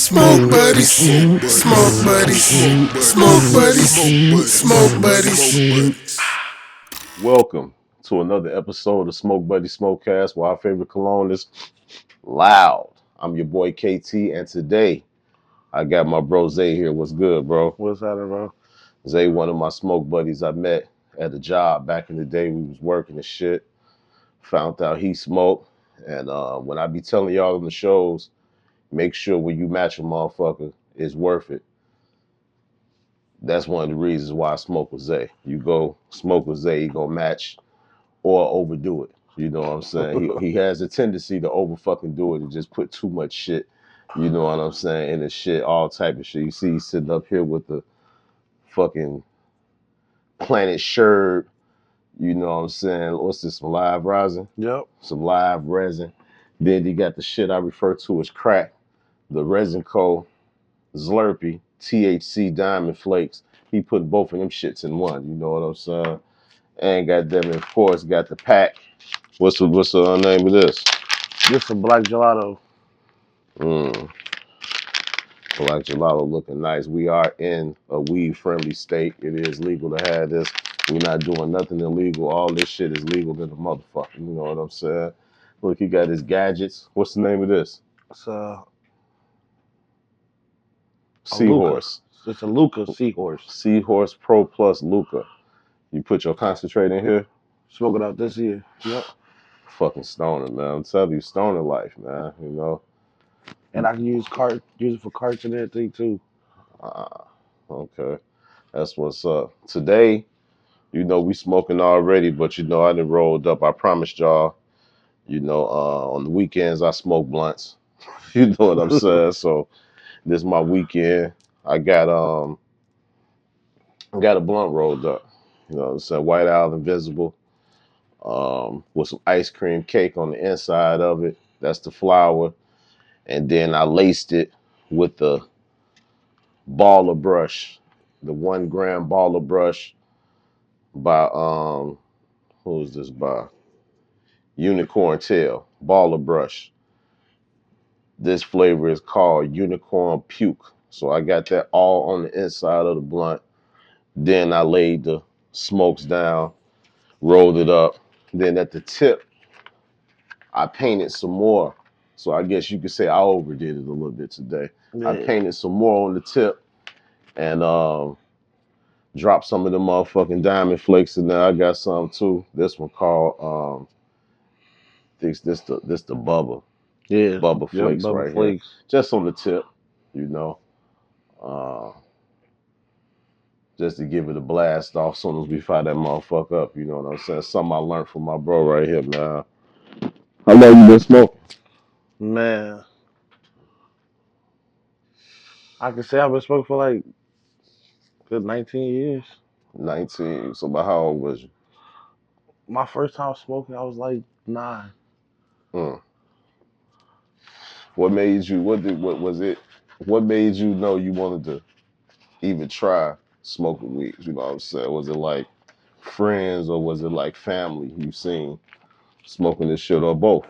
Smoke buddies, smoke buddies, smoke buddies, smoke buddies. Welcome to another episode of Smoke Buddy Smokecast, where our favorite cologne is loud. I'm your boy KT, and today I got my bro Zay here. What's good, bro? What's happening, bro? Zay, one of my smoke buddies I met at a job back in the day. We was working and shit. Found out he smoked, and when I be telling y'all on the shows, make sure when you match a motherfucker, it's worth it. That's one of the reasons why I smoke with Zay. You go smoke with Zay, you gonna match or overdo it. You know what I'm saying? He has a tendency to over fucking do it and just put too much shit, you know what I'm saying, in the shit, all type of shit. You see he's sitting up here with the fucking planet shirt, you know what I'm saying? What's this, some live resin? Yep. Some live resin. Then he got the shit I refer to as crack, the Resin Co. Slurpee, THC Diamond Flakes. He put both of them shits in one, you know what I'm saying? And goddamn it, of course, got the pack. What's the name of this? This a black gelato. Mm. Black gelato looking nice. We are in a weed-friendly state. It is legal to have this. We're not doing nothing illegal. All this shit is legal to the motherfucker. You know what I'm saying? Look, he got his gadgets. What's the name of this? It's a Seahorse. Luca. It's a Luca Seahorse. Seahorse Pro Plus Luca. You put your concentrate in here? Smoke it out this year. Yep. Fucking stoner, man. I'm telling you, stoner life, man. You know? And I can use it for carts and everything too. Okay. That's what's up. Today, you know, we smoking already, but you know, I done rolled up. I promised y'all, you know, on the weekends I smoke blunts. You know what I'm saying? So this is my weekend. I got a blunt rolled up. You know what I'm saying? White Owl Invisible. With some ice cream cake on the inside of it. That's the flower. And then I laced it with the baller brush, the 1 gram baller brush by who is this by? Unicorn Tail baller brush. This flavor is called Unicorn Puke. So I got that all on the inside of the blunt. Then I laid the smokes down, rolled it up. Then at the tip, I painted some more. So I guess you could say I overdid it a little bit today. Yeah. I painted some more on the tip and dropped some of the motherfucking diamond flakes in there. I got some too. This one called this the Bubba. Yeah. Bubba Yep, flakes Bubba right Flakes. here. Just on the tip, you know. Just to give it a blast off soon as we fire that motherfucker up, you know what I'm saying? Something I learned from my bro right here, man. How long you been smoking? Man. I can say I've been smoking for like good 19 years. 19. So about how old was you? My first time smoking, I was like 9. Hmm. What made you, what was it, what made you know you wanted to even try smoking weed? You know what I'm saying? Was it like friends or was it like family you seen smoking this shit or both?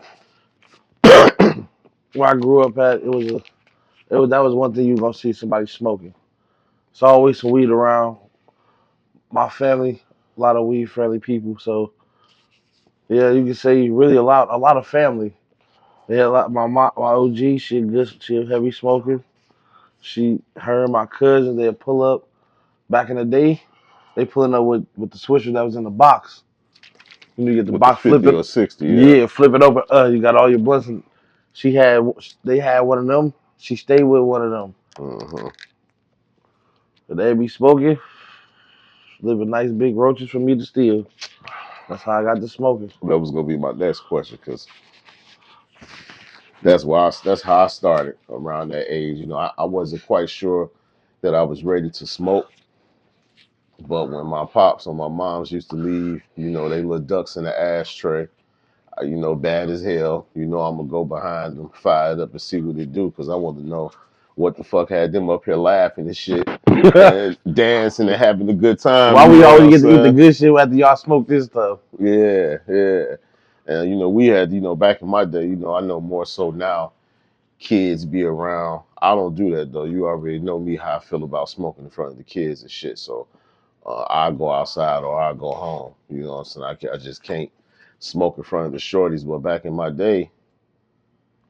Where I grew up at, that was one thing you gonna see somebody smoking. It's always some weed around. My family, a lot of weed friendly people, so yeah, you can say really a lot of family. Yeah, like my OG, she a heavy smoker. Her and my cousin, they'd pull up. Back in the day, they pulling up with the swisher that was in the box. You get the With the box, 50 or 60, yeah. yeah, flip it open. You got all your blunts. And they had one of them. She stayed with one of them. Mm-hmm. But they be smoking, living nice big roaches for me to steal. That's how I got to smoking. That was gonna be my next question because that's how I started around that age. You know, I wasn't quite sure that I was ready to smoke. But when my pops or my moms used to leave, you know, they little ducks in the ashtray, you know, bad as hell. You know, I'm gonna go behind them, fire it up and see what they do, because I want to know what the fuck had them up here laughing and shit, and dancing and having a good time. Why you we know what always I'm get to eat the saying? good shit after y'all smoke this stuff? Yeah, yeah. And you know, we had, you know, back in my day, you know, I know more so now. kids be around. I don't do that though. You already know me how I feel about smoking in front of the kids and shit. So I go outside or I go home. You know what I'm saying? I just can't smoke in front of the shorties. But back in my day,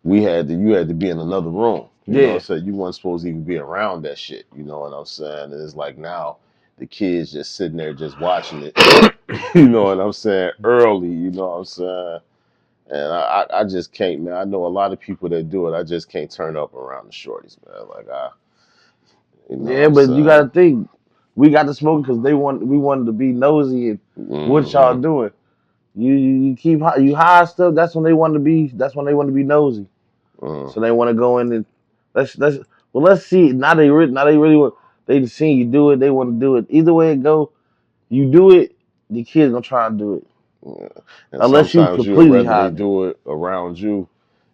you had to be in another room. You know what I'm Yeah, saying? You weren't supposed to even be around that shit. You know what I'm saying? And it's like now the kids just sitting there just watching it. You know what I'm saying? Early, you know what I'm saying? And I just can't, man. I know a lot of people that do it. I just can't turn up around the shorties, man. You know what yeah, I'm but you saying? gotta think, we got to smoke because we wanted to be nosy and what y'all Mm-hmm. doing. You keep you high stuff. That's when they want to be. That's when they want to be nosy. Mm, So they want to go in and let's let's see. Now they really want. They just seen you do it. They want to do it. Either way it go, you do it. The kids gonna try and do it yeah. And unless you sometimes you'd completely rather they hide it. do it around you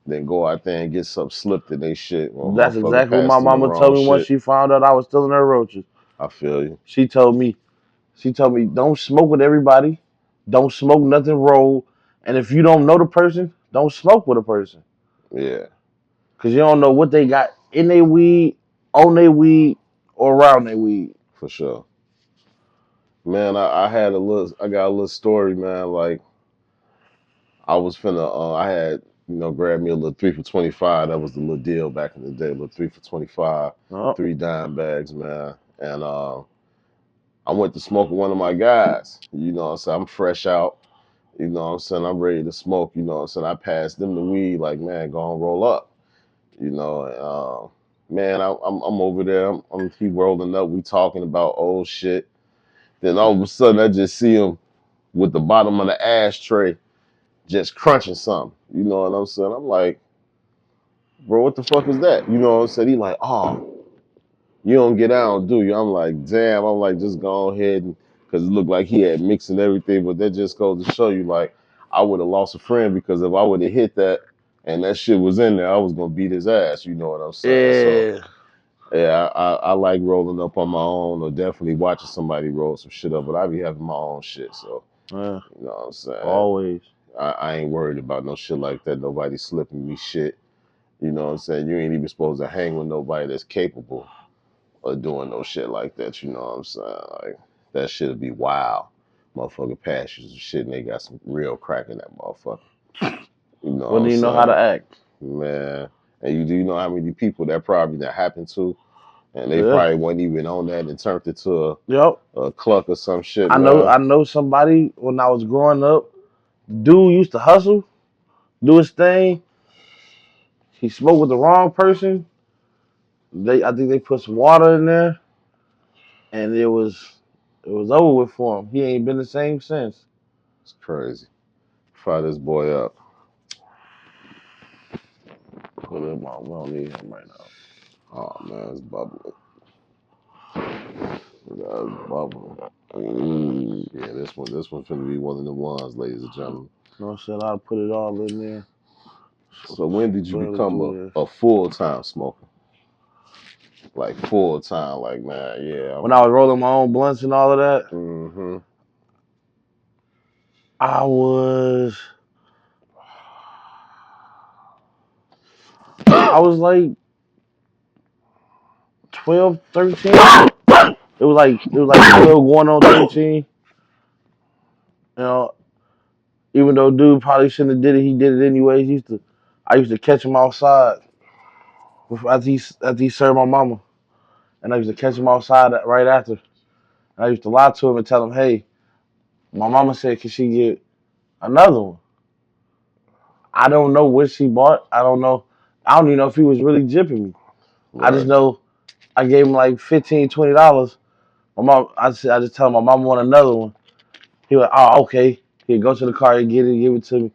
than go out there and get something slipped in they shit or a That's motherfucker exactly what my passed them the mama wrong told me once shit. she found out I was stealing her roaches. I feel you. She told me, don't smoke with everybody. Don't smoke nothing roll. And if you don't know the person, don't smoke with a person. Yeah, Because you don't know what they got in their weed, on their weed, or around their weed. for sure. Man, I got a little story, man. Like I was finna, I had, grabbed me a little 3 for 25. That was the little deal back in the day, little 3 for 25, Oh, 3 dime bags, man. And I went to smoke with one of my guys. You know what I'm saying? I'm fresh out. You know what I'm saying? I'm ready to smoke. You know what I'm saying? I passed them the weed, like, man, go on, roll up. You know, man, I'm over there. He rolling up. We talking about old shit. Then all of a sudden, I just see him with the bottom of the ashtray just crunching something. You know what I'm saying? I'm like, bro, what the fuck is that? You know what I'm saying? He like, oh, you don't get out, do you? I'm like, damn. I'm like, just go ahead and, because it looked like he had mixing everything, but that just goes to show you, like, I would have lost a friend because if I would have hit that and that shit was in there, I was gonna beat his ass. You know what I'm saying? So yeah. yeah, I like rolling up on my own or definitely watching somebody roll some shit up, but I be having my own shit. So Yeah, you know what I'm saying? always. I ain't worried about no shit like that. Nobody slipping me shit. You know what I'm saying? You ain't even supposed to hang with nobody that's capable of doing no shit like that. You know what I'm saying? Like that shit'll be wild. Motherfucker pass you some shit and they got some real crack in that motherfucker. You know what When I'm do you know how to saying? act? Man. And you do know how many people that happened to? And they Yeah. probably wasn't even on that and turned it to Yep. a cluck or some shit, I know. man. I know somebody when I was growing up. Dude used to hustle, do his thing. He smoked with the wrong person. I think they put some water in there, and it was over with for him. He ain't been the same since. It's crazy. Fire this boy up. Put him on. We don't need him right now. Oh man, it's bubbling. That's bubbling. Yeah, this one's gonna be one of the ones, ladies and You gentlemen. know what I'm saying? I'll put it all in there. So when did you Barely become do this. a full time smoker? Like full time, like man, yeah. When I was rolling my own blunts and all of that, Mm-hmm. I was like 12, 13. It was like 12 going on 13. You know, even though dude probably shouldn't have did it, he did it anyways. I used to catch him outside after he served my mama, and I used to catch him outside right after. And I used to lie to him and tell him, "Hey, my mama said, can she get another one?" I don't know what she bought. I don't know. I don't even know if he was really jipping me. I just Right, know I gave him like $15, $20. My mom, I just tell him my mom want another one. He was like, oh, okay. He'd go to the car and get it, give it to me.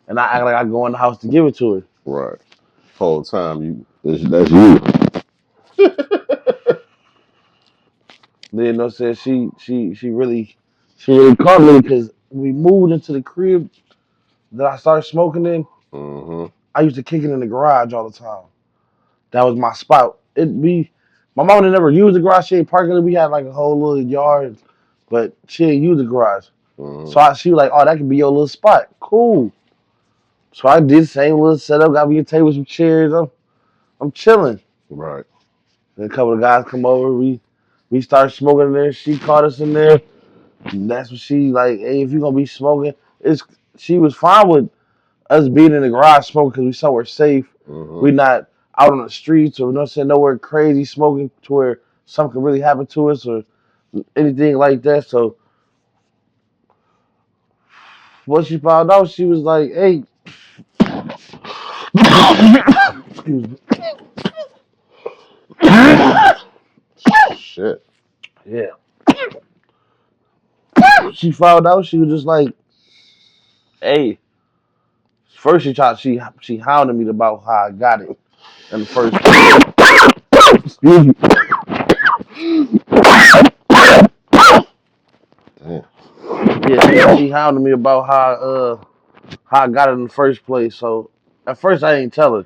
And I act like I go in the house to give it to her. right. Whole time that's you. Then you know what I'm saying? She really caught me because we moved into the crib that I started smoking in. Mm-hmm. I used to kick it in the garage all the time. That was my spot. My mom didn't never use the garage. She ain't parking it. We had like a whole little yard, but she didn't use the garage. Mm-hmm. So she was like, "Oh, that could be your little spot. Cool." So I did the same little setup. Got me a table, some chairs. I'm chilling. Right. Then a couple of guys come over. We start smoking in there. She caught us in there. That's what she like. Hey, if you gonna be smoking, it's she was fine with us being in the garage smoking because we somewhere safe. Mm-hmm. We not out on the streets or nowhere crazy smoking to where something could really happen to us or anything like that. So once she found out, she was like, "Hey, excuse me." Shit. Yeah. She found out. She was just like, "Hey." First, she hounded me about how I got it in the first place. Excuse me. Damn. Yeah, she hounded me about how I got it in the first place. So at first I didn't tell her.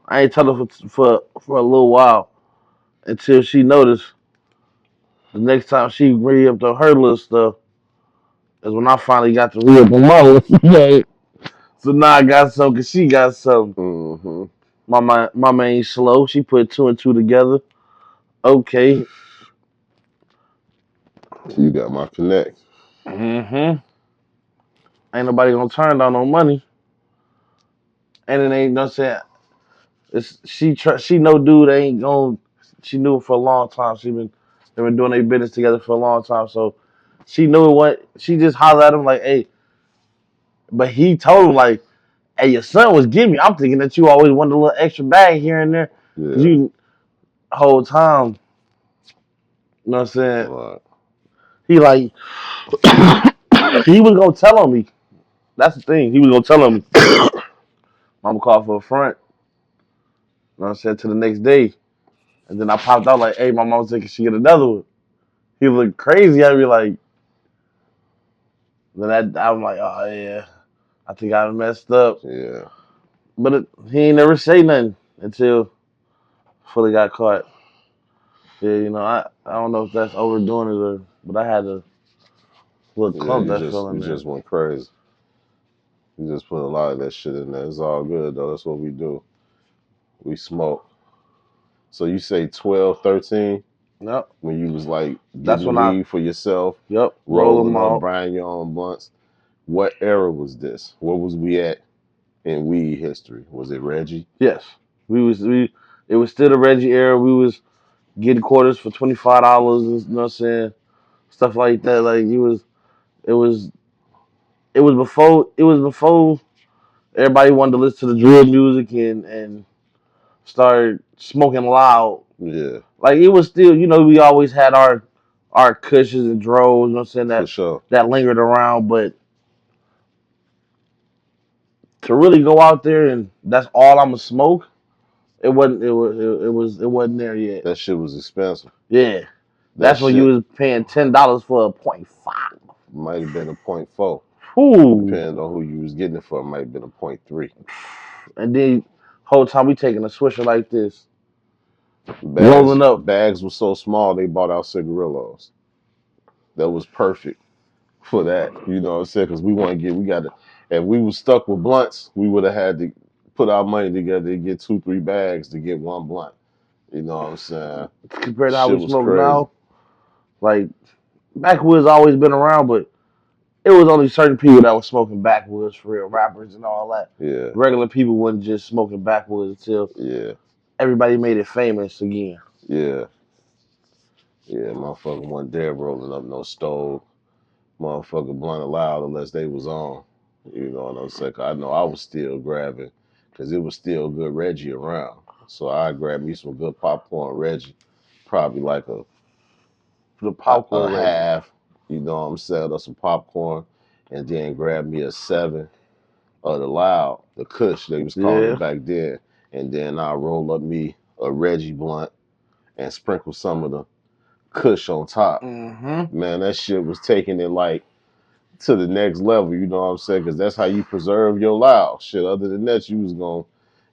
I ain't tell her for a little while until she noticed. The next time she re up to her little stuff is when I finally got to re up on my list. Right. So now I got some because she got some. Mm-hmm. Mama ain't slow. She put two and two together. Okay. You got my connect. Mm-hmm. Ain't nobody gonna turn down no money. And it ain't no saying it's she no dude ain't going she knew it for a long time. They've been doing their business together for a long time. So she knew what she just hollered at him like, hey, but he told him like, hey, your son was giving me. I'm thinking that you always wanted a little extra bag here and there. Cause Yeah. you whole time, you know what I'm saying? Right. He like he was gonna tell on me. That's the thing. He was gonna tell on me. Mama called for a front, you know what I'm saying, to the next day. And then I popped out like, hey, my mom's thinking she get another one. He looked crazy at me like, I'm like, oh yeah, I think I messed up. Yeah. But he ain't never say nothing until fully got caught. Yeah, I don't know if that's overdoing it but I had a little Yeah. clump You that just fell you in there. just went crazy. You just put a lot of that shit in there. It's all good though. That's what we do. We smoke. So you say 12, 13 Yep, when you was like getting that's the when I weed for yourself, roll them rolling up, out. buying your own blunts. What era was this? Where was we at in weed history? Was it Reggie? Yes, we it was still the Reggie era. We was getting quarters for $25. You know what I'm saying? Stuff like that. Like it was it was before everybody wanted to listen to the drill music and start smoking loud. Yeah, Like it was still, we always had our cushions and dros, you know what I'm saying, for that sure. that lingered around, but to really go out there and that's all I'ma smoke, it wasn't there yet. That shit was expensive. Yeah. That That's when you shit was paying $10 for a .5. might have been a point four, Ooh. depending on who you was getting it for. It might have been a point three. And then whole time we taking a swisher like this, Bags rolling up. bags were so small they bought out cigarillos. That was perfect for that. You know what I'm saying? Because we got to. If we was stuck with blunts, we would have had to put our money together to get 2, 3 bags to get one blunt. You know what I'm saying? Compared to how Shit we was smoke crazy. now, like backwoods always been around, but it was only certain people that were smoking backwoods for real, rappers and all that. Yeah, Regular people wasn't just smoking backwoods until yeah, everybody made it famous again. yeah, yeah. Motherfucker wasn't there rolling up no stove. Motherfucker blunt allowed unless they was on. You know what I'm saying? 'Cause I know I was still grabbing because it was still good Reggie around. So I grabbed me some good popcorn Reggie, probably like The a popcorn Reggie. half. You know what I'm saying? Or some popcorn, and then grab me a 7 of the loud, the Kush they was calling Yeah. it back then, and then I roll up me a Reggie blunt and sprinkle some of the Kush on top. Mm-hmm. Man, that shit was taking it like to the next level. You know what I'm saying? Because that's how you preserve your loud shit. Other than that, you was gonna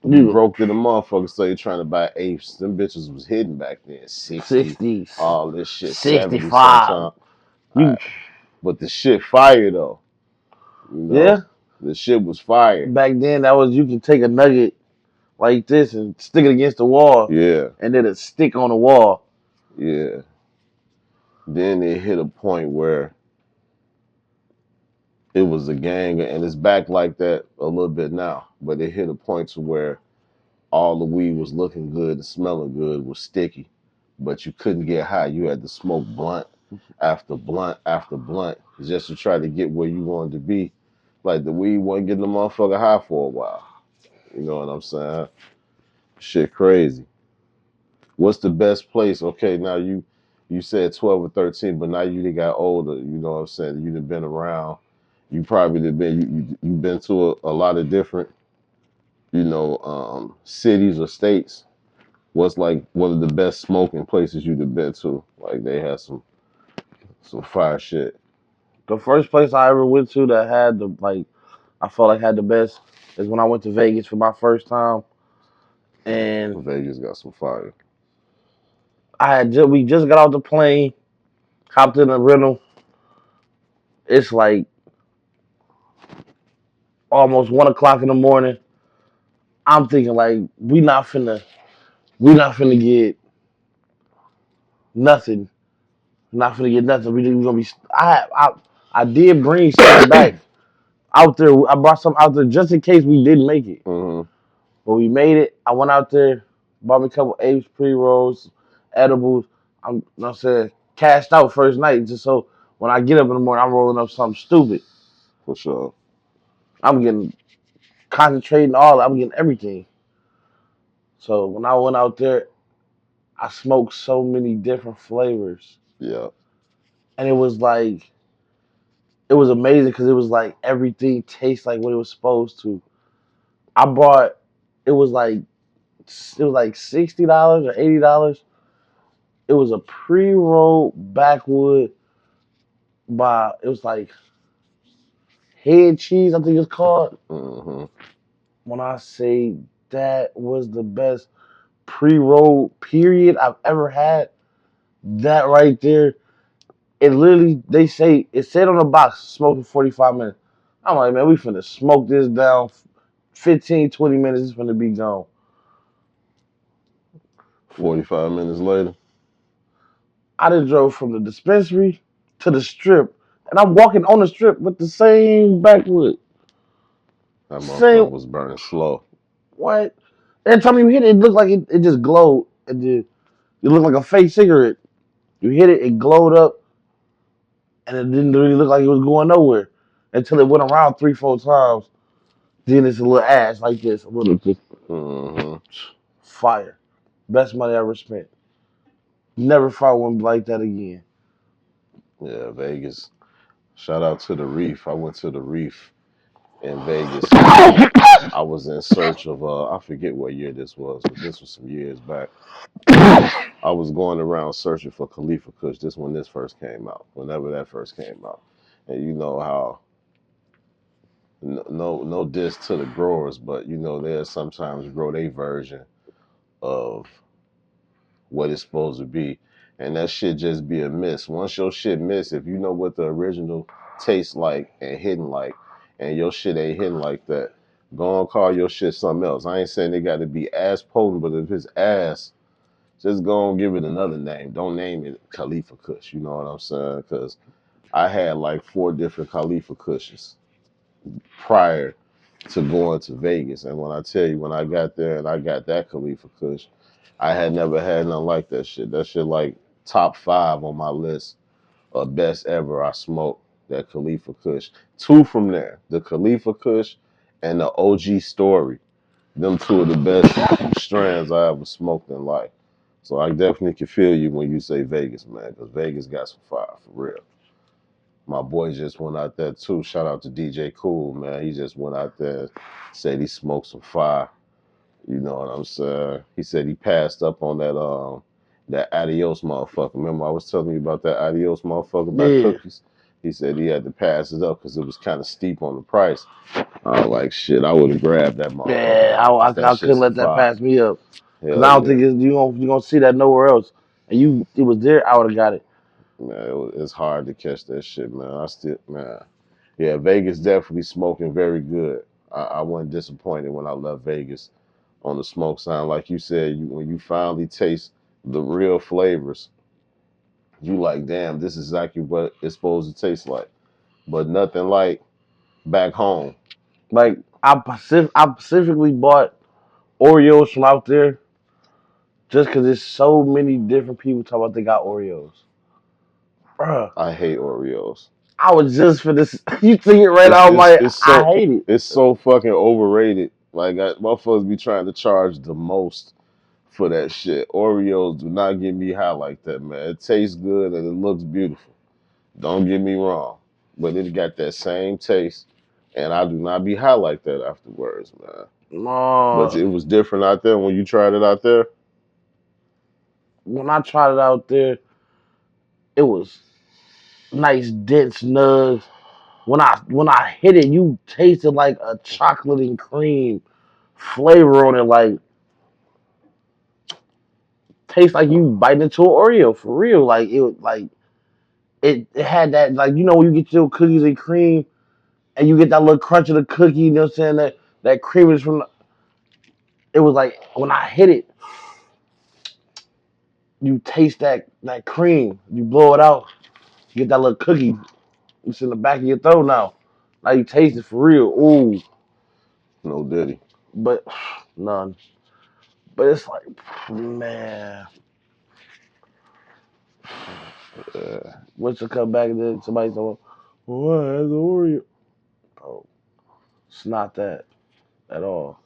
be You broke to the motherfucker. So you're trying to buy apes. Them bitches was hidden back then. 60, 60s, all this shit, 70 65. sometimes. You But the shit fire though. You know, yeah. the shit was fire. Back then that was you could take a nugget like this and stick it against the wall, Yeah, and then it stick on the wall. yeah. Then it hit a point where it was a gang, and it's back like that a little bit now. But it hit a point to where all the weed was looking good and smelling good, was sticky, but you couldn't get high. You had to smoke blunt after blunt after blunt just to try to get where you wanted to be. Like the weed wasn't getting the motherfucker high for a while. You know what I'm saying? Shit crazy. What's the best place? Okay, now you said 12 or 13, but now you done got older. You know what I'm saying? You done been around. You probably done been you've been to a lot of different cities or states. What's like one of the best smoking places you've been to? Like they had some fire shit. The first place I ever went to that had the like I felt like had the best is when I went to Vegas for my first time, and Vegas got some fire. we just got off the plane, hopped in the rental. It's like almost 1 o'clock in the morning. I'm thinking like we not finna get nothing. Not finna get nothing. We gonna be. I did bring something back out there. I brought something out there just in case we didn't make it. Mm-hmm. But we made it. I went out there, bought me a couple apes, pre-rolls, edibles. I'm, you know what I'm saying, cashed out first night just so when I get up in the morning, I'm rolling up something stupid. For sure. I'm getting concentrating all. I'm getting everything. So when I went out there, I smoked so many different flavors, Yeah. and it was amazing because it was like everything tastes like what it was supposed to. I bought it was like $60 or $80. It was a pre-rolled backwood by it was like head cheese, I think it's called. Mm-hmm. When I say that was the best pre-roll period I've ever had, that right there, it literally they say it said on the box, smoke for 45 minutes. I'm like, man, we finna smoke this down 15, 20 minutes, it's finna be gone. 45 minutes later, I just drove from the dispensary to the strip, and I'm walking on the strip with the same backwood. that motherfucker Same was burning slow. what? Every time you hit it, it looked like it just glowed. It looked like a fake cigarette. You hit it, it glowed up, and it didn't really look like it was going nowhere until it went around 3, 4 times. Then it's a little ash like this, a little just Mm-hmm. fire. Best money I ever spent. Never found one like that again. Yeah, Vegas. Shout out to the Reef. I went to the Reef in Vegas. I was in search of I forget what year this was, but this was some years back. I was going around searching for Khalifa Kush. This when this first came out, whenever that first came out, and you know how no diss to the growers, but you know they'll sometimes grow their version of what it's supposed to be, and that shit just be a miss. Once your shit miss, if you know what the original tastes like and hidden like, and your shit ain't hidden like that, go and call your shit something else. I ain't saying they got to be ass potent, but if it's ass, just go and give it another name. Don't name it Khalifa Kush. You know what I'm saying? Because I had like 4 different Khalifa Kushes prior to going to Vegas, and when I tell you, when I got there and I got that Khalifa Kush, I had never had nothing like that shit. That shit like top 5 on my list of best ever I smoked. That Khalifa Kush. 2 from there, the Khalifa Kush and the OG Story. Them 2 of the best strands I ever smoked in life. So I definitely can feel you when you say Vegas, man, because Vegas got some fire for real. My boy just went out there too. Shout out to DJ Cool, man. He just went out there, said he smoked some fire. You know what I'm saying? He said he passed up on that adios motherfucker. Remember I was telling you about that adios motherfucker by Yeah. cookies? He said he had to pass it up because it was kind of steep on the price. I was like, shit, I would have grabbed that motherfucker, Yeah, man, because that I couldn't shit's some let that fire. pass me up. Cause Hell I don't yeah. think you gonna see that nowhere else. And it was there, I would have got it. Man, it's hard to catch that shit, man. Man. Yeah, Vegas definitely smoking very good. I wasn't disappointed when I left Vegas. on the smoke sign. Like you said, when you finally taste the real flavors, you like, damn, this is exactly what it's supposed to taste like. But nothing like back home. Like I specifically bought Oreos from out there just because there's so many different people talk about they got Oreos. Bruh, I hate Oreos. I was just for this. You think it right It's out, it's like it's I so hate it. it's so fucking overrated. Like motherfuckers be trying to charge the most for that shit. Oreos do not get me high like that, man. It tastes good and it looks beautiful. Don't get me wrong, but it got that same taste, and I do not be high like that afterwards, man. But No, it was different out there when you tried it out there. when I tried it out there, it was nice dense nugs. When I hit it, you tasted like a chocolate and cream flavor on it, like tastes like you biting into an Oreo for real. Like it was like it had that, like, when you get your cookies and cream and you get that little crunch of the cookie, you know what I'm saying? That cream is it was like when I hit it, you taste that cream, you blow it out, you get that little cookie, it's in the back of your throat now. Now you taste it for real. Ooh, No diddy. but none. But it's like, man, Uh, once you come back and then somebody told me, oh, I had the Oreo. Bro, it's not that at all.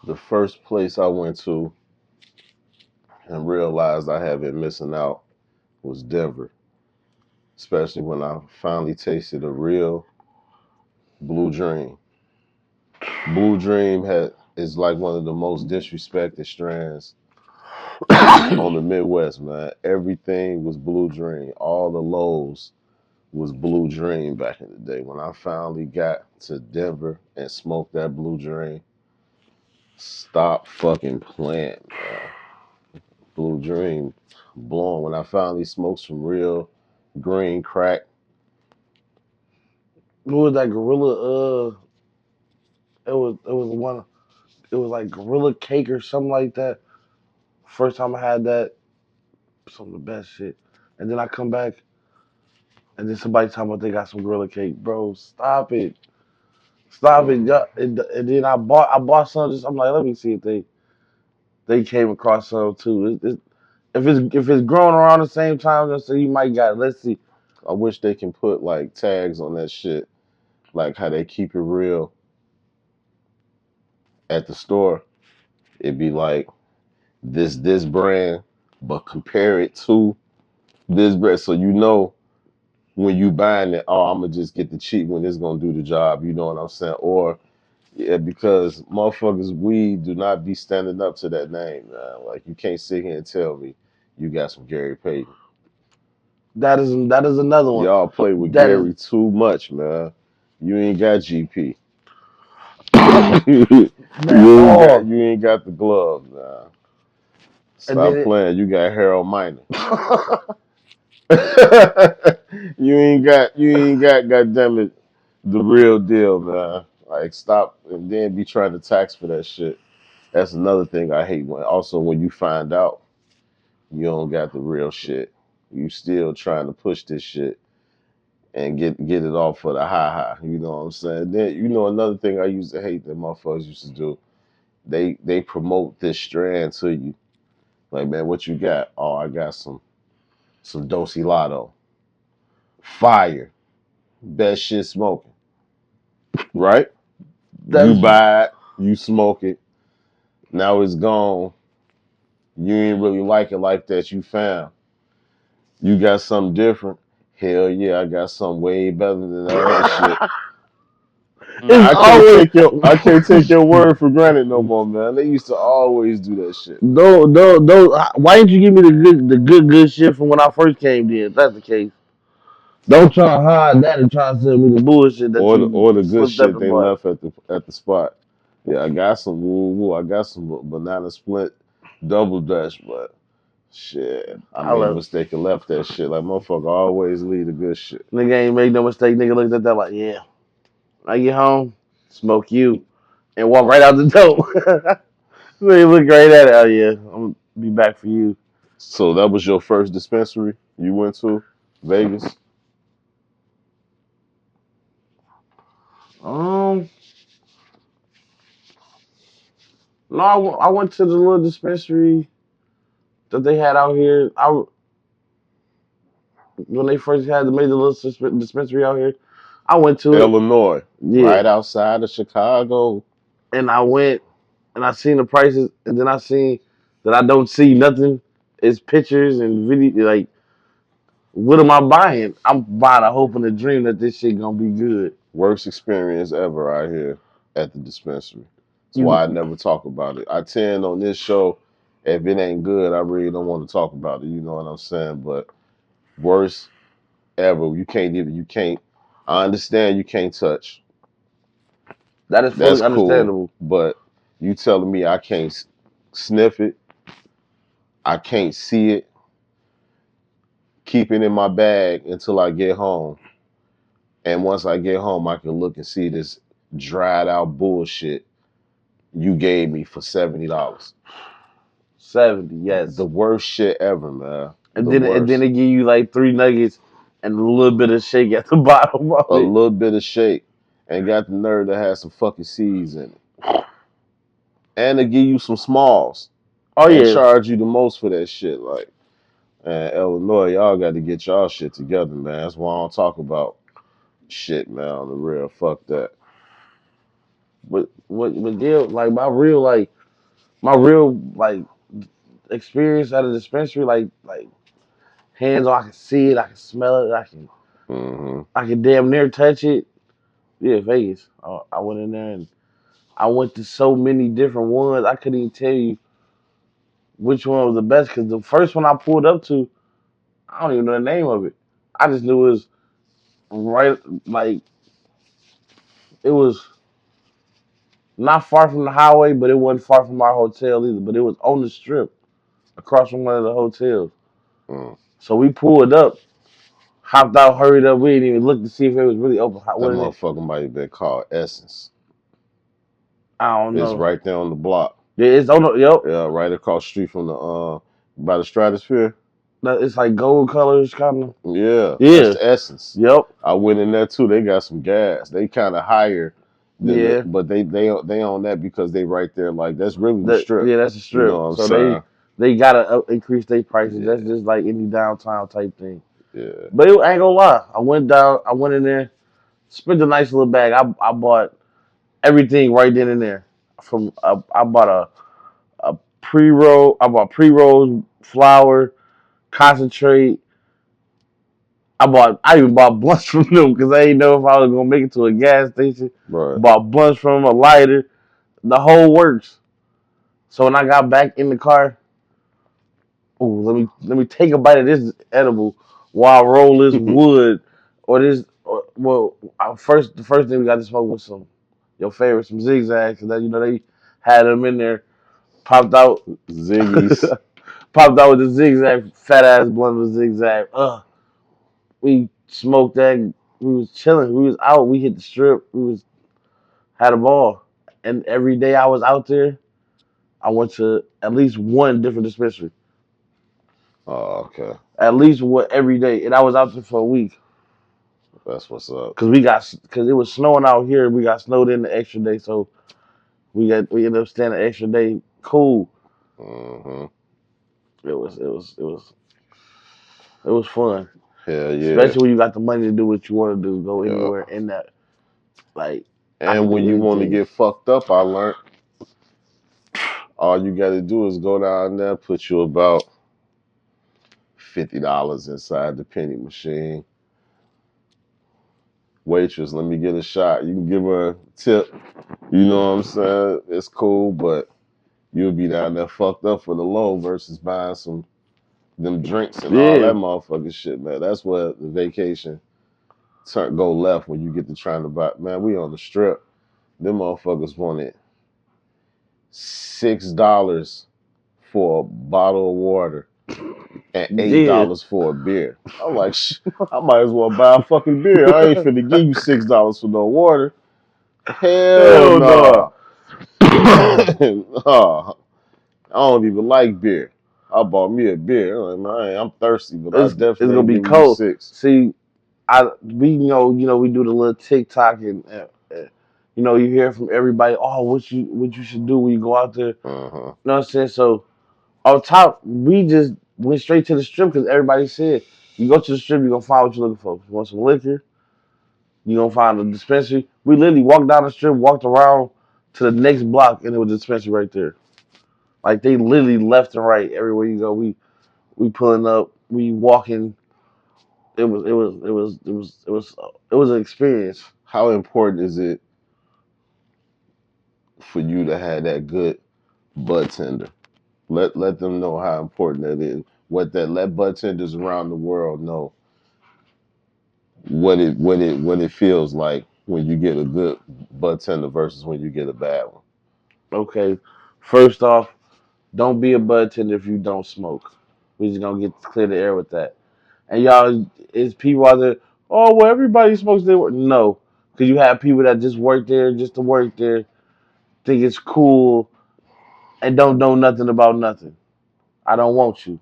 the first place I went to and realized I had been missing out was Denver, especially when I finally tasted a real Blue Dream. Blue Dream is like one of the most disrespected strands on the Midwest, man. Everything was Blue Dream. All the lows was Blue Dream back in the day. When I finally got to Denver and smoked that Blue Dream, stop fucking playing, man. Blue Dream blowing. When I finally smoked some real green crack, What was that gorilla? It was one. It was like gorilla cake or something like that. First time I had that, some of the best shit. And then I come back, and then somebody talking about they got some gorilla cake, bro. Stop it, stop it. mm, Yeah, and then I bought some. Just I'm like, let me see if they came across some too. If it's growing around the same time, then so you might got it. Let's see. I wish they can put like tags on that shit, like how they keep it real at the store. It'd be like this brand, but compare it to this brand, so you know when you buying it. Oh, I'm gonna just get the cheap one. It's gonna do the job. You know what I'm saying? Or yeah, because motherfuckers, we do not be standing up to that name, man. Like you can't sit here and tell me you got some Gary Payton. That is another one. Y'all play with That is Gary too much, man. You ain't got GP. you man. ain't got Oh, you ain't got the glove, man. and Stop then playing. You got Harold Miner. it. you ain't got goddamn it the real deal, man. Like stop and then be trying to tax for that shit. That's another thing I hate when you find out you don't got the real shit. You still trying to push this shit and get it off for the high. You know what I'm saying? Then another thing I used to hate that motherfuckers used to do. They promote this strand to you. Like, man, what you got? Oh, I got some Dosey Lotto. Fire. Best shit smoking. Right? You That's buy it, you smoke it. Now it's gone. You ain't really like it like that. You found. You got something different. Hell yeah, I got something way better than that other shit. Now it's always I can't take your word for granted no more, man. They used to always do that shit. no. Why didn't you give me the good shit from when I first came in? If that's the case, don't try to hide that and try to sell me the bullshit that you Or the good slipped up shit and they bought. left at the spot. Yeah, I got some woo woo. I got some banana split double dutch, but shit, I I made a love mistake and left that shit. Like motherfucker always leave the good shit. nigga ain't make no mistake. Nigga looked at that like, yeah. I get home, smoke you, and walk right out the door. So you look great at it. Oh yeah, I'm gonna be back for you. So that was your first dispensary you went to, Vegas? Um, no, I went to the little dispensary that they had out here. When they first had made the little dispensary out here, I went to it. Illinois, Yeah, right outside of Chicago. and I went and I seen the prices, and then I seen that I don't see nothing. It's pictures and video. Like, what am I buying? I'm buying a hope and a dream that this shit gonna be good. Worst experience ever out here at the dispensary. That's You, why I never talk about it. I tend on this show, if it ain't good, I really don't want to talk about it. You know what I'm saying? But worst ever. You can't, I understand you can't touch. that is fully That's cool. understandable. But you telling me I can't sniff it, I can't see it, keep it in my bag until I get home. And once I get home, I can look and see this dried out bullshit you gave me for $70. 70, The yes. worst shit ever, man. And The then worst. they give you like 3 nuggets and a little bit of shake at the bottom of A it. little bit of shake and got the nerve to have some fucking seeds in it. And to give you some smalls Oh and yeah, charge you the most for that shit. Like, man, Illinois, y'all got to get y'all shit together, man. That's why I don't talk about shit, man, on the real. Fuck that. but yeah, like my real experience at a dispensary, like hands on, I can see it, I can smell it, Mm-hmm. I can damn near touch it. Yeah, Vegas. I went in there and I went to so many different ones. I couldn't even tell you which one was the best because the first one I pulled up to, I don't even know the name of it. I just knew it was right, like it was not far from the highway, but it wasn't far from our hotel either. But it was on the strip across from one of the hotels. Mm. So we pulled up, hopped out, hurried up. We didn't even look to see if it was really open. That What it? motherfucker might have been called Essence. I don't It's know. right there on the block. Yeah, it's on the yep. Yeah, right across the street from the by the Stratosphere. It's like gold colors, kind of. Yeah, that's Yeah. the Essence. Yep. I went in there too. They got some gas. They kind of higher than the, Yeah. but they own that because they right there. Like that's really the strip. That's a You know strip. what I'm So saying? they gotta increase their prices. That's Yeah, just like any downtown type thing. yeah. But I ain't gonna lie. I went down. I went in there, spent a nice little bag. I bought everything right then and there. I bought a pre roll. I bought pre rolls, flour, concentrate. I even bought blunts from them because I didn't know if I was gonna make it to a gas station. Right. Bought blunts from 'em, a lighter, the whole works. So when I got back in the car, oh let me take a bite of this edible while I roll this wood or this. The first thing we got to smoke was some your favorite, some zigzags, because they had them in there. Popped out, Ziggy's. popped out with the zigzag, fat ass blunt with zigzag. We smoked that. We was chilling. We was out. We hit the strip. We was had a ball. And every day I was out there, I went to at least one different dispensary. Oh, okay. At least one every day, and I was out there for a week That's what's up. because it was snowing out here. We got snowed in the extra day, so we ended up staying an extra day. Cool. Mm-hmm. It was fun, Hell yeah. especially when you got the money to do what you want to do. Go Yeah. anywhere in that. Like I And can when do you want to anything. get fucked up, I learned all you got to do is go down there, put you about $50 inside the penny machine. Waitress, let me get a shot. You can give her a tip. You know what I'm saying? It's cool, but you'll be down there fucked up for the low versus buying some them drinks and all that Yeah, motherfucking shit, man. That's where the vacation go left when you get to trying to buy. Man, we on the strip. Them motherfuckers wanted $6 for a bottle of water and eight yeah. dollars for a beer. I'm like, I might as well buy a fucking beer. I ain't finna give you $6 for no water. Hell Hell no. no. Nah. I don't even like beer. I bought me a beer. I'm like, man, I'm thirsty, but I It's definitely gonna ain't be giving you cold. six. See, we do the little TikTok and you hear from everybody. Oh, what you should do when you go out there. You Uh-huh. know what I'm saying? So on top, we just went straight to the strip because everybody said you go to the strip, you're gonna find what you're looking for. You want some liquor, you're gonna find a dispensary. We literally walked down the strip, walked around to the next block, and there was a dispensary right there. Like they literally left and right everywhere you go. We pulling up, we walking. It was an experience. How important is it for you to have that good bud tender? Let them know how important that is. Let bud tenders around the world know what it feels like when you get a good bud tender versus when you get a bad one. Okay, first off, don't be a bud tender if you don't smoke. We just gonna get clear the air with that. And y'all, it's people out there. Oh well, everybody smokes their work. No, because you have people that just work there just to work there, think it's cool, and don't know nothing about nothing. I don't want you.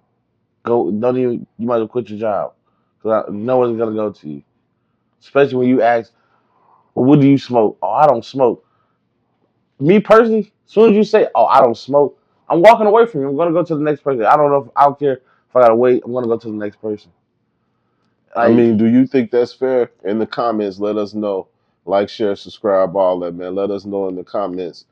Go. Don't even. You might as well quit your job. Cause no one's gonna go to you. Especially when you ask, well, what do you smoke? Oh, I don't smoke. Me personally, as soon as you say, oh, I don't smoke, I'm walking away from you. I'm gonna go to the next person. I don't know if I don't care if I gotta wait. I'm gonna go to the next person. I Like, mean, do you think that's fair? In the comments, let us know. Like, share, subscribe, all that, man. Let us know in the comments.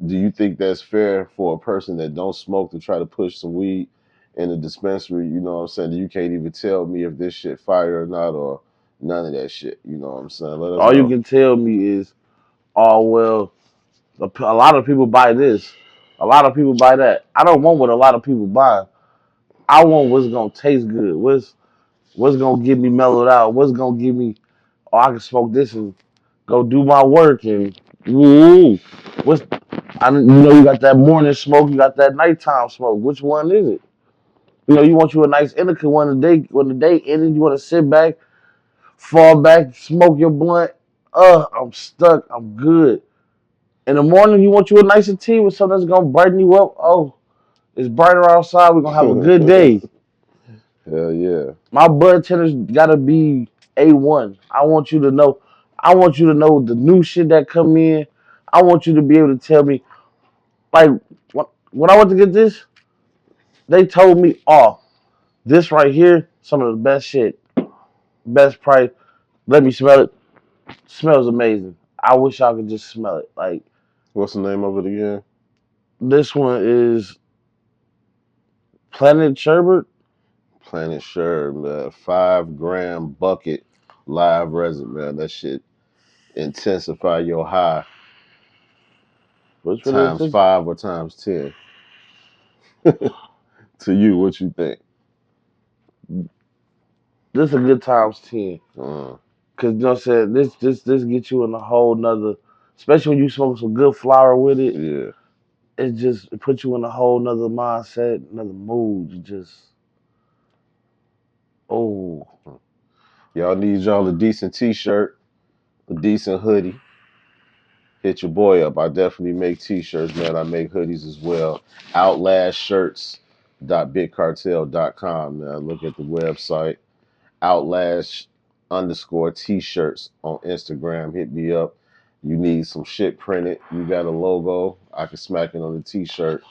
Do you think that's fair for a person that don't smoke to try to push some weed in the dispensary? You know what I'm saying? You can't even tell me if this shit fire or not, or none of that shit. You know what I'm saying? Let us all you know. can tell me is, oh well, a lot of people buy this, a lot of people buy that. I don't want what a lot of people buy. I want what's gonna taste good. What's gonna get me mellowed out? What's gonna give me? Oh, I can smoke this and go do my work and ooh, what's you got that morning smoke, you got that nighttime smoke. Which one is it? You want you a nice indica when the day ended, you want to sit back, fall back, smoke your blunt. I'm stuck. I'm good. In the morning, you want you a nice tea with something that's gonna brighten you up. Oh, it's brighter outside. We're gonna have a good day. Hell yeah. My bud tenders gotta be A1. I want you to know. I want you to know the new shit that come in. I want you to be able to tell me, like, when I went to get this, they told me, oh, this right here, some of the best shit, best price. Let me smell it. Smells amazing. I wish I could just smell it. Like What's the name of it again? this one is Planet Sherbert. Planet Sure, man. 5 gram bucket live resin, man. That shit intensify your high Which one is times this? 5 or times 10. To you, what you think? This is a good times 10. Uh, Cause you know what I'm saying? This gets you in a whole nother, especially when you smoke some good flower with it, yeah. it puts you in a whole nother mindset, another mood. You just oh Y'all need y'all a decent t-shirt, a decent hoodie. Hit your boy up. I definitely make t-shirts, man. I make hoodies as well. Outlastshirts.bigcartel.com, man. Look at the website. Outlast underscore t-shirts on Instagram. Hit me up. You need some shit printed. You got a logo. I can smack it on the t-shirt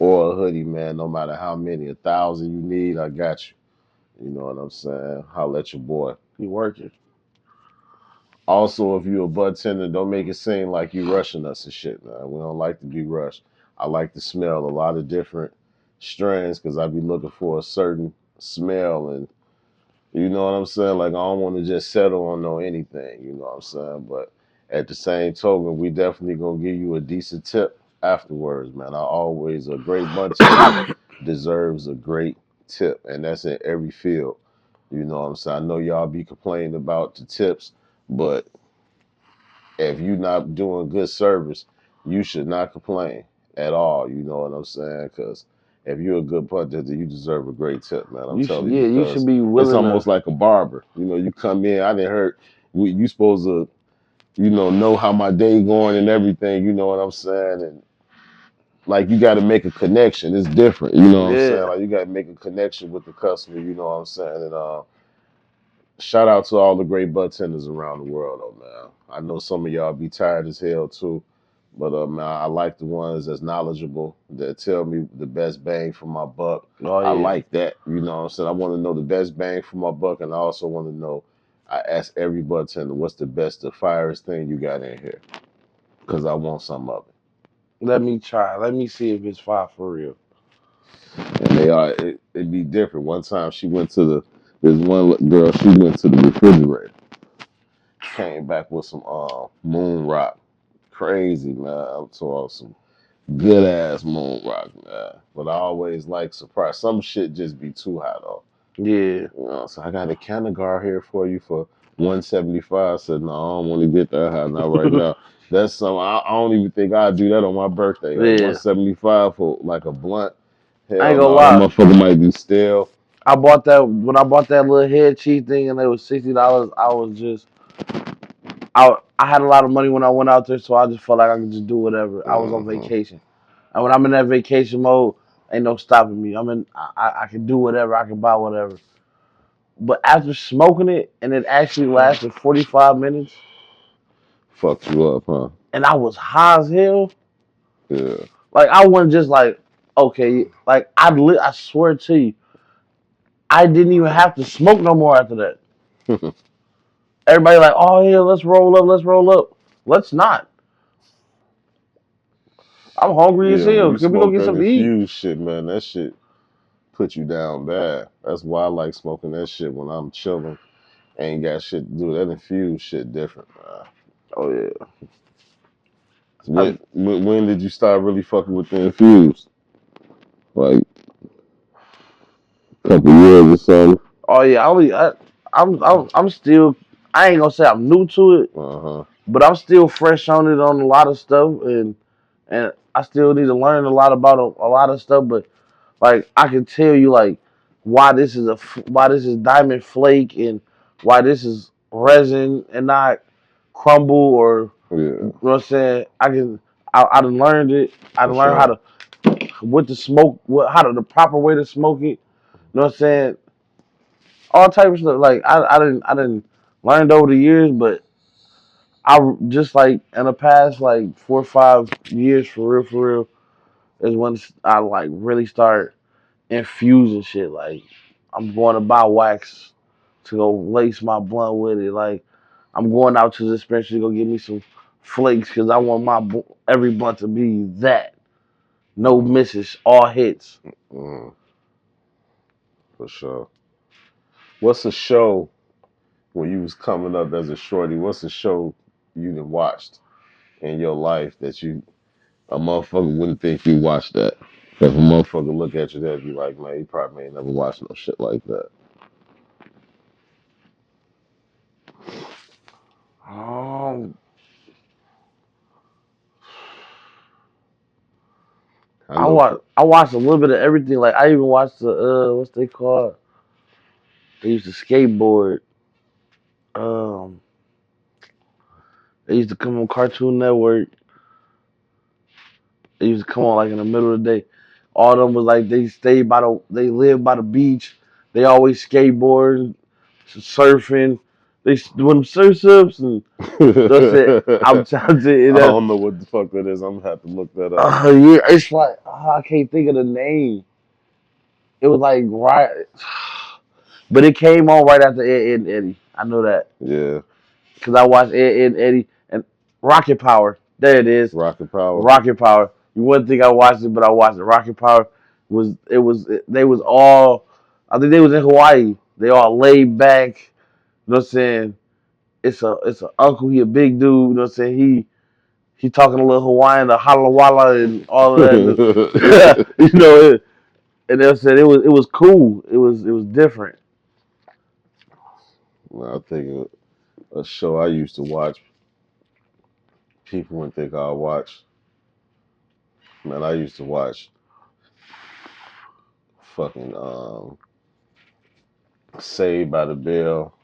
or a hoodie, man. No matter how many, 1,000 you need, I got you. You know what I'm saying? Holla at your boy. you working. Also, if you a bud tender, don't make it seem like you rushing us and shit, man. We don't like to be rushed. I like to smell a lot of different strands because I be looking for a certain smell, and you know what I'm saying? Like, I don't want to just settle on no anything, you know what I'm saying? But at the same token, we definitely gonna give you a decent tip afterwards, man. A great bartender deserves a great tip, and that's in every field. You know what I'm saying? I know y'all be complaining about the tips, but if you not doing good service, you should not complain at all. You know what I'm saying? Because if you're a good bartender, you deserve a great tip, man. I'm You should telling you, yeah, you because should be it's willing to. almost like a barber. You know, you come in, I didn't heard you supposed to, know how my day going and everything. You know what I'm saying? And like you got to make a connection. It's different, you know what I'm saying? Yeah. Like you got to make a connection with the customer. You know what I'm saying? And shout out to all the great bartenders around the world, though, man. I know some of y'all be tired as hell too, but man, I like the ones that's knowledgeable that tell me the best bang for my buck. Oh I yeah. like that. You know what I'm saying? I want to know the best bang for my buck, and I also want to know. I ask every bartender, what's the best, the firest thing you got in here? Because I want some of it. Let me try. Let me see if it's fire for real. And they are. It be different. One time she went to the. There's one girl. She went to the refrigerator. Came back with some moon rock. Crazy man. I'm talking some good ass moon rock, man. But I always like surprise. Some shit just be too high though. Yeah. You know, so I got a Canagar here for you for 175. I said, no, I don't want to get that high, not right now. That's something I don't even think I'd do that on my birthday. Like Yeah. 175 for like a blunt. I ain't Hell gonna no, that lie. motherfucker might be stale. I bought that when I bought that little head cheese thing and it was $60. I was just I had a lot of money when I went out there, so I just felt like I could just do whatever. I was on Hmm. vacation, and when I'm in that vacation mode, ain't no stopping me. I can do whatever. I can buy whatever. But after smoking it, and it actually lasted 45 minutes, Fucked you up, huh? and I was high as hell. Yeah. Like I wasn't just like okay, like I swear to you, I didn't even have to smoke no more after that. Everybody like, oh yeah, let's roll up, let's roll up. Let's not. I'm hungry as Yeah, when hell. you Can we go smoke get that something to eat? infused shit, man, that shit put you down bad. That's why I like smoking that shit when I'm chilling. Ain't got shit to do. That infused shit different, man. Oh yeah. When, when did you start really fucking with the infused? Like a couple years or something? Oh yeah. I'm still. I ain't gonna say I'm new to it, Uh-huh. but I'm still fresh on it on a lot of stuff, and I still need to learn a lot about a lot of stuff. But like I can tell you like why this is diamond flake and why this is resin and not crumble or Yeah, you know what I'm saying. I done learned it. I for done learned how sure. to what to smoke, how to the proper way to smoke it. You know what I'm saying? All type of stuff. Like I didn't learned over the years, but I just like in the past like 4 or 5 years for real is when I like really start infusing shit. Like I'm going to buy wax to go lace my blunt with it. Like I'm going out to the dispensary to go get me some flakes because I want every blunt to be that. No Mm, misses, all hits. mm, for sure. What's a show when you was coming up as a shorty? What's a show you done watched in your life that you a motherfucker wouldn't think you watched that? If a motherfucker look at you, they'd be like, man, you probably ain't never watched no shit like that. Um, I know for I watched a little bit of everything. Like I even watched the what's they called? They used to skateboard. Um, they used to come on Cartoon Network. They used to come on like in the middle of the day. All of them was like they lived by the beach. They always skateboarding, surfing. They doing surf ups and that's it. I'm trying to I that. don't know what the fuck that is. I'm gonna have to look that up. Yeah, it's like I can't think of the name. It was like right, but it came on right after Ed, Ed and Eddie. I know that Yeah, because I watched Ed, Ed and Eddie and Rocket Power. There it is, Rocket Power. Rocket Power. You wouldn't think I watched it, but I watched it. Rocket Power they was all. I think they was in Hawaii. They all laid back. You know what I'm saying? It's a uncle. He a big dude. You know what I'm saying? He talking a little Hawaiian, the holla walla and all of that. You know, and they said it was cool. It was different. I think a show I used to watch. People wouldn't think I watch. Man, I used to watch fucking Saved by the Bell,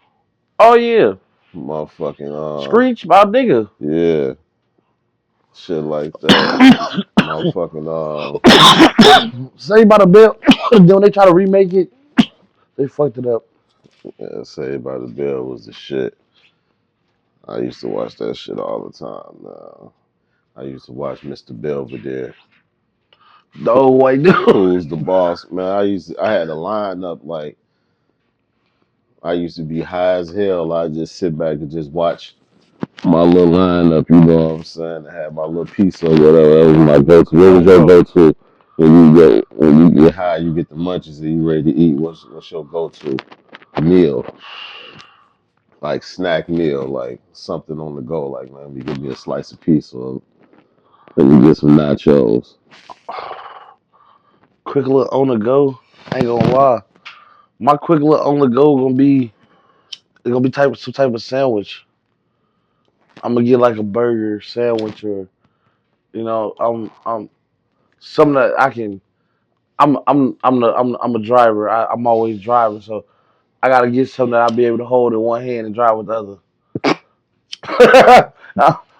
Oh yeah, motherfucking Screech, my nigga. yeah, shit like that. Motherfucking Saved by the Bell. Then when they try to remake it, they fucked it up. yeah, Saved by the Bell was the shit. I used to watch that shit all the time. I used to watch Mr. Belvedere. The old white dude. Who's the boss? Man, I had a lineup like I used to be high as hell. I just sit back and just watch my little lineup, you know what I'm saying? I had my little piece or whatever. That was my go-to. What was your go-to when you get high, you get the munchies and you ready to eat? What's your go-to meal? Like snack meal, like something on the go. Like man, you give me a slice of pizza, or let me get some nachos. Quick little on the go. I ain't gonna lie. My quick little on the go gonna be some type of sandwich. I'm gonna get like a burger sandwich or I'm something that I can. I'm a driver. I'm always driving, so I gotta get something that I'll be able to hold in one hand and drive with the other.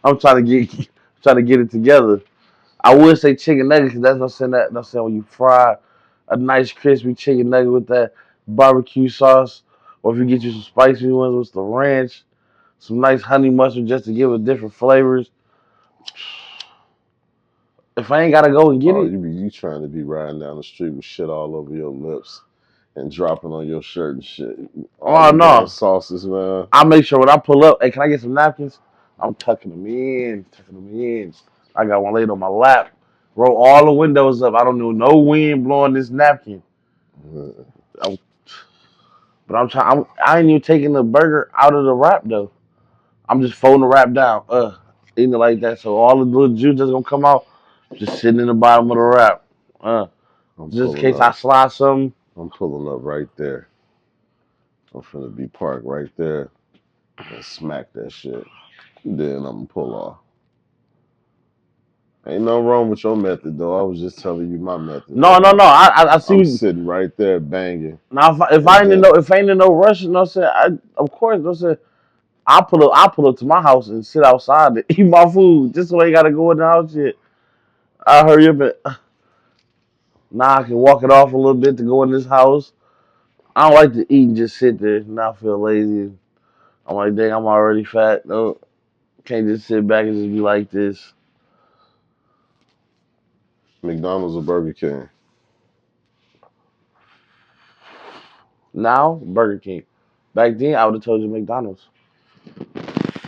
I'm trying to get it together. I would say chicken nuggets, 'cause that's not saying that. Not saying when you fry a nice crispy chicken nugget with that barbecue sauce, or if you get you some spicy ones with the ranch, some nice honey mustard just to give it different flavors. If I ain't gotta go and get Oh, it, you trying to be riding down the street with shit all over your lips and dropping on your shirt and shit. All oh them damn no, sauces, man. I make sure when I pull up, hey, can I get some napkins? I'm tucking them in. I got one laid on my lap. Roll all the windows up. I don't know no wind blowing this napkin. I'm, but I'm trying. I ain't even taking the burger out of the wrap though. I'm just folding the wrap down. Eating it like that. So all the little juice that's gonna come out, just sitting in the bottom of the wrap. I'm Just in pulling case I up. slide something. I'm pulling up right there. I'm finna be parked right there and smack that shit. Then I'm gonna pull off. Ain't no wrong with your method though. I was just telling you my method. No, Like no, no. I I'm see. sitting right there banging, Now if I and ain't in then no rush, you know what I'm saying? Of course, no saying I pull up to my house and sit outside to eat my food. Just so I ain't gotta go in the house yet. I hurry up and now I can walk it off a little bit to go in this house. I don't like to eat and just sit there. Now I feel lazy. I'm like, dang, I'm already fat. No, can't just sit back and just be like this. McDonald's or Burger King. Now, Burger King. Back then, I would have told you McDonald's.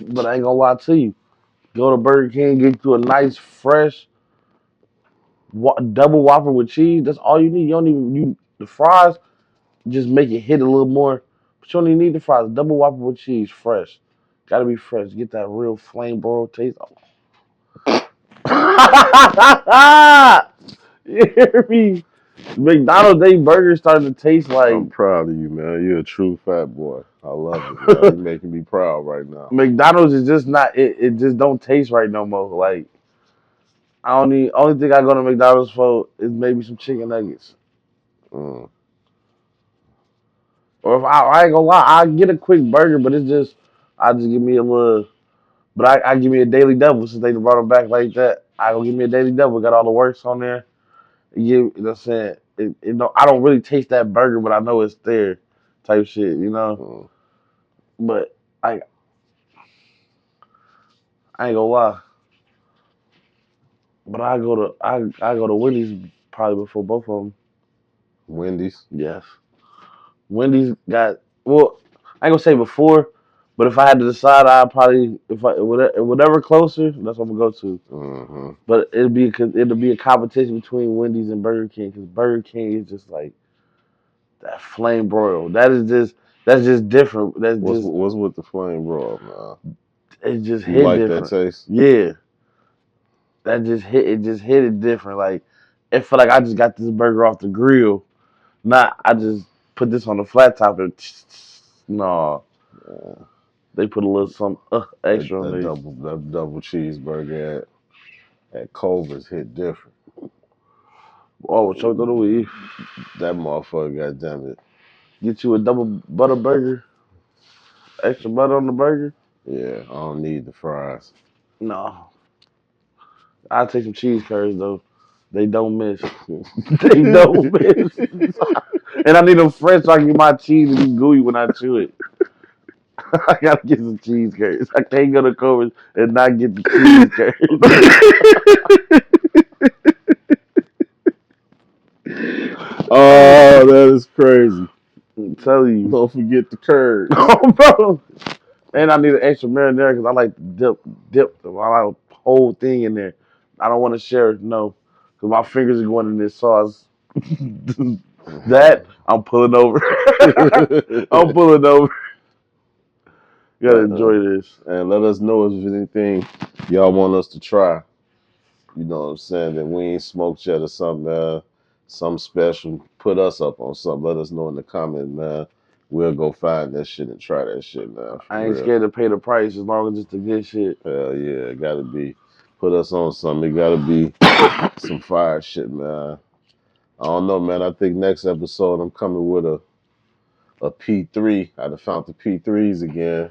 But I ain't gonna lie to you. Go to Burger King, get you a nice, fresh double Whopper with cheese. That's all you need. You don't even the fries. Just make it hit a little more. But you don't even need the fries. Double Whopper with cheese, fresh. Gotta be fresh. Get that real flame broiled taste. You hear me? McDonald's they burgers starting to taste like I'm proud of you, man. You're a true fat boy. I love it, man. You're making me proud right now. McDonald's is just not it just don't taste right no more. Like I don't need only thing I go to McDonald's for is maybe some chicken nuggets. Mm. Or if I ain't gonna lie, I get a quick burger, but it's just I just give me a little but I give me a daily double since they brought them back like that. I go give me a daily double, got all the works on there. You know what I'm saying? I don't really taste that burger, but I know it's there type shit, you know? Mm. But I I ain't gonna lie. But I go to Wendy's probably before both of them. Wendy's. Yes. Wendy's got well. I ain't gonna say before, but if I had to decide, I'd probably if I whatever closer, that's what I'm gonna go to. Mm-hmm. But it'll be a competition between Wendy's and Burger King because Burger King is just like that flame broil. That's just different. What's with the flame broil, man? It just You hit like that different. taste? Yeah, just hit it different. Like it felt like I just got this burger off the grill. Not I just put this on the flat top and no. Yeah. They put a little some That extra on that there. double cheeseburger at Culver's hit different. Oh, choke on the weed. That motherfucker, goddamn it. Get you a double butter burger, extra butter on the burger. Yeah, I don't need the fries. No, I'll take some cheese curds though. They don't miss. They don't miss. And I need them fresh so I can get my cheese to be gooey when I chew it. I gotta get some cheese curds. I can't go to Culver's and not get the cheese curds. Oh, that is crazy. I'm telling you. Don't forget the curds. Oh, bro. And I need an extra marinara because I like to dip the whole thing in there. I don't want to share it, no, because my fingers are going in this sauce. That I'm pulling over. I'm pulling over. You gotta enjoy this. And let us know if there's anything y'all want us to try. You know what I'm saying? That we ain't smoked yet or something, something special. Put us up on something. Let us know in the comment, man. We'll go find that shit and try that shit, man. For I ain't real. scared to pay the price as long as it's the good shit. Hell yeah, it gotta be. Put us on something. It gotta be some fire shit, man. I don't know, man. I think next episode I'm coming with a P3. I done found the P3s again.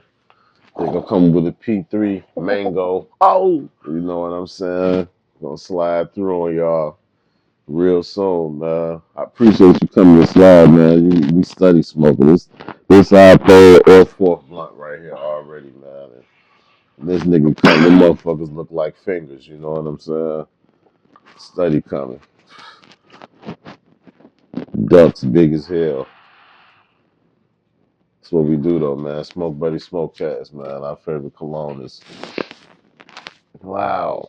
I think I'm coming with a P3 mango. Oh, You know what I'm saying? Gonna slide through on y'all real soon, man. I appreciate you coming to slide, man. We study smoking. This our third or fourth blunt right here already, man. And this nigga coming, the motherfuckers look like fingers. You know what I'm saying? Study coming. Ducks big as hell. That's what we do though, man. Smoke Buddy Smoke Cast, man. Our favorite cologne is loud.